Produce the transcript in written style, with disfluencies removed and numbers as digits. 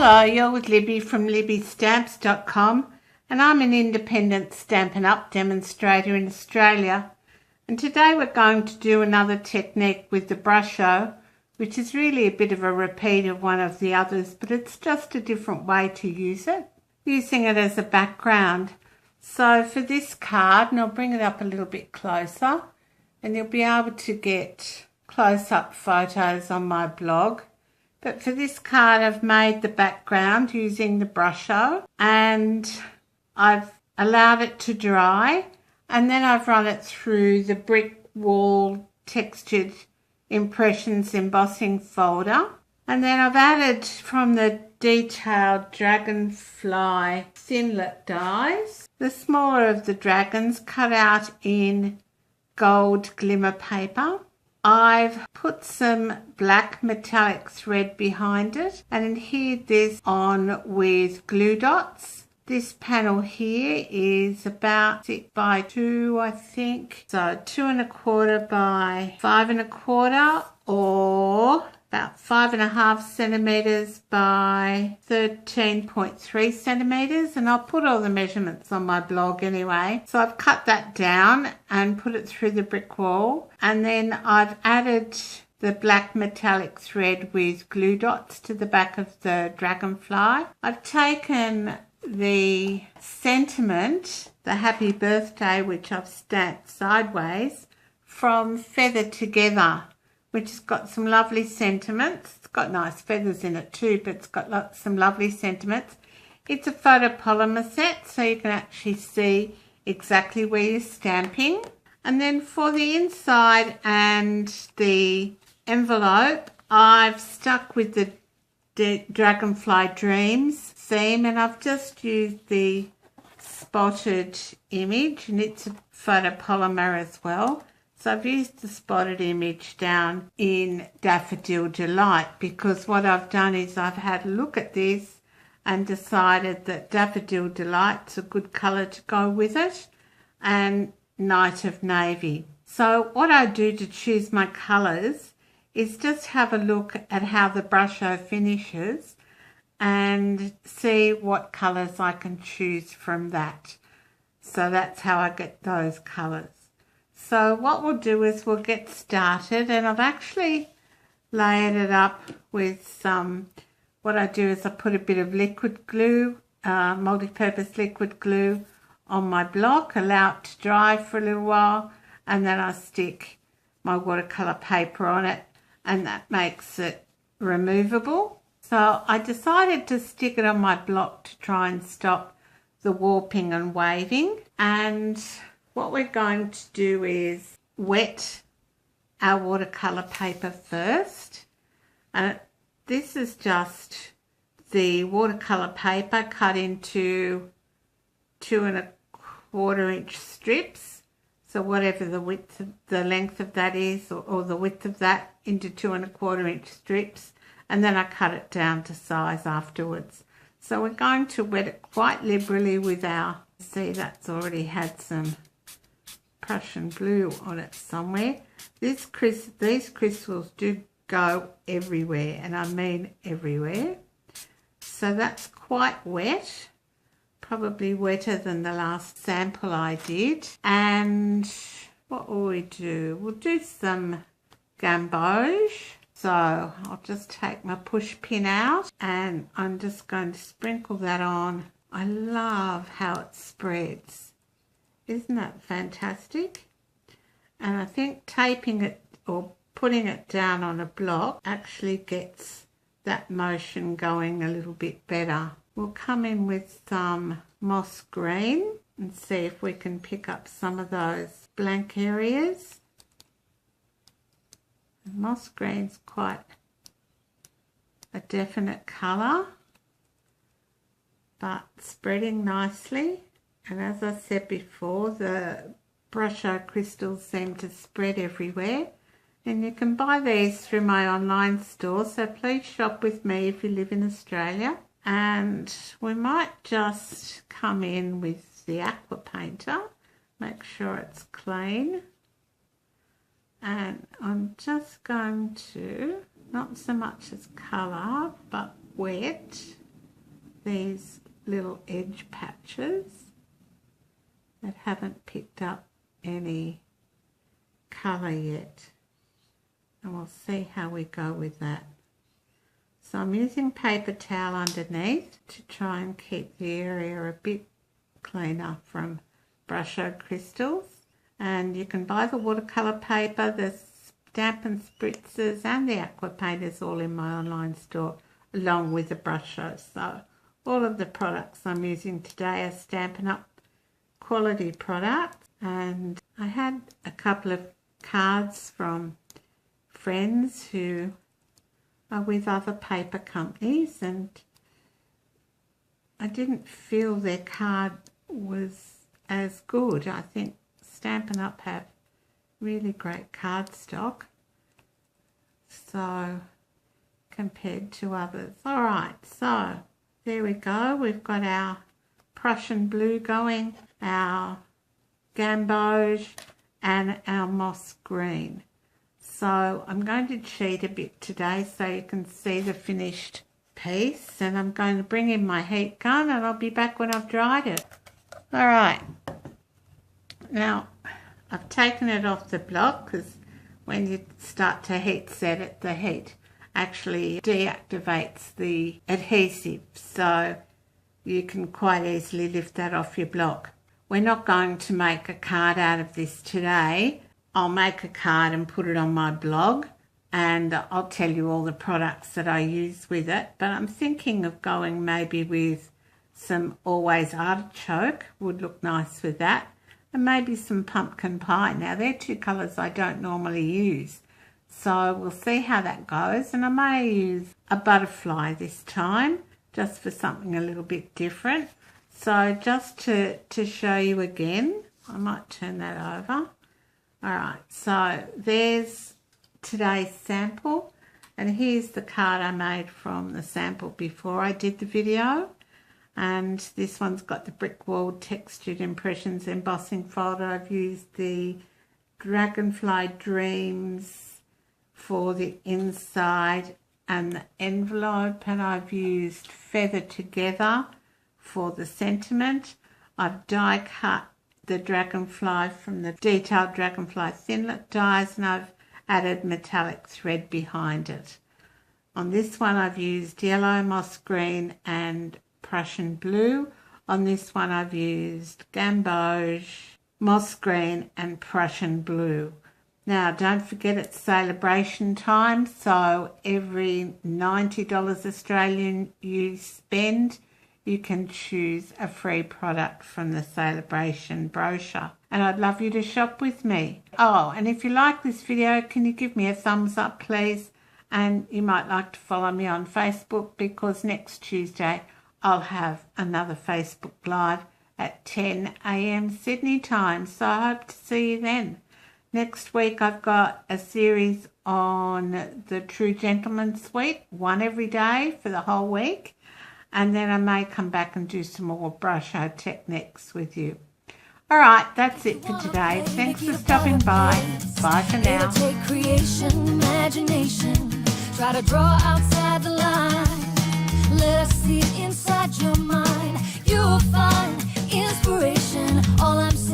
Hello, you're with Libby from libby'libbystampz.com, and I'm an independent Stampin' Up demonstrator in Australia. And today we're going to do another technique with the Brusho, which is really a bit of a repeat of one of the others, but it's just a different way to use it, using it as a background. So for this card, and I'll bring it up a little bit closer, and you'll be able to get close-up photos on my blog. But for this card, I've made the background using the Brusho, and I've allowed it to dry, and then I've run it through the brick wall textured impressions embossing folder. And then I've added from the detailed dragonfly thinlet dies, the smaller of the dragons cut out in gold glimmer paper. I've put some black metallic thread behind it and adhered this on with glue dots. This panel here is about 6 by 2, I think. So 2 1/4 by 5 1/4, or about 5.5 centimeters by 13.3 centimeters, and I'll put all the measurements on my blog anyway. So I've cut that down and put it through the brick wall, and then I've added the black metallic thread with glue dots to the back of the dragonfly. I've taken the sentiment, the happy birthday, which I've stamped sideways, from Feather Together, which has got some lovely sentiments. It's got nice feathers in it too, but it's got some lovely sentiments. It's a photopolymer set, so you can actually see exactly where you're stamping. And then for the inside and the envelope, I've stuck with the Dragonfly Dreams theme, and I've just used the spotted image, and it's a photopolymer as well. So I've used the spotted image down in Daffodil Delight, because what I've done is I've had a look at this and decided that Daffodil Delight's a good colour to go with it, and Night of Navy. So what I do to choose my colours is just have a look at how the Brusho finishes and see what colours I can choose from that. So that's how I get those colours. So what we'll do is we'll get started, and I've actually layered it up with some, what I do is I put a bit of liquid glue, multi-purpose liquid glue on my block, allow it to dry for a little while, and then I stick my watercolour paper on it, and that makes it removable. So I decided to stick it on my block to try and stop the warping and waving. And what we're going to do is wet our watercolour paper first. And this is just the watercolour paper cut into 2 1/4 inch strips. So whatever the length of that is, or the width of that, into 2 1/4 inch strips. And then I cut it down to size afterwards. So we're going to wet it quite liberally with our, see, that's already had some Prussian blue on it somewhere. These crystals do go everywhere, and I mean everywhere. So that's quite wet, probably wetter than the last sample I did. And what will we do? We'll do some gamboge. So I'll just take my push pin out, and I'm just going to sprinkle that on. I love how it spreads. Isn't that fantastic? And I think taping it or putting it down on a block actually gets that motion going a little bit better. We'll come in with some moss green and see if we can pick up some of those blank areas. And moss green's quite a definite colour, but spreading nicely. And as I said before, the Brusho crystals seem to spread everywhere. And you can buy these through my online store, so please shop with me if you live in Australia. And we might just come in with the aqua painter, make sure it's clean. And I'm just going to, not so much as colour, but wet these little edge patches that haven't picked up any colour yet, and we'll see how we go with that. So I'm using paper towel underneath to try and keep the area a bit cleaner from Brusho Crystlas. And you can buy the watercolour paper, the Stampin' Spritzers and the aqua painters all in my online store, along with the Brusho. So all of the products I'm using today are Stampin' Up quality products. And I had a couple of cards from friends who are with other paper companies, and I didn't feel their card was as good. I think Stampin' Up have really great card stock, so compared to others. All right, so there we go. We've got our Prussian blue going, our gamboge and our moss green. So I'm going to cheat a bit today so you can see the finished piece, and I'm going to bring in my heat gun and I'll be back when I've dried it. All right, now I've taken it off the block because when you start to heat set it, the heat actually deactivates the adhesive, so you can quite easily lift that off your block. We're not going to make a card out of this today. I'll make a card and put it on my blog, and I'll tell you all the products that I use with it, but I'm thinking of going maybe with some Always Artichoke, would look nice with that, and maybe some Pumpkin Pie. Now they're two colours I don't normally use, so we'll see how that goes, and I may use a butterfly this time just for something a little bit different. So just to show you again, I might turn that over. All right, so there's today's sample, and here's the card I made from the sample before I did the video. And this one's got the brick wall textured impressions embossing folder. I've used the Dragonfly Dreams for the inside and the envelope, and I've used Feather Together for the sentiment. I've die cut the dragonfly from the detailed dragonfly thinlet dies, and I've added metallic thread behind it. On this one I've used yellow, moss green and Prussian blue. On this one I've used gamboge, moss green and Prussian blue. Now don't forget it's celebration time, so every $90 Australian you spend, you can choose a free product from the celebration brochure, and I'd love you to shop with me. Oh, and if you like this video, can you give me a thumbs up please? And you might like to follow me on Facebook, because next Tuesday I'll have another Facebook Live at 10 AM Sydney time, so I hope to see you then. Next week I've got a series on the True Gentleman Suite, one every day for the whole week. And then I may come back and do some more Brusho techniques with you. All right, that's it for today. Thanks for stopping by. Bye for now. It'll take creation, imagination. Try to draw outside the line. Let us see inside your mind. You'll find inspiration. All I'm saying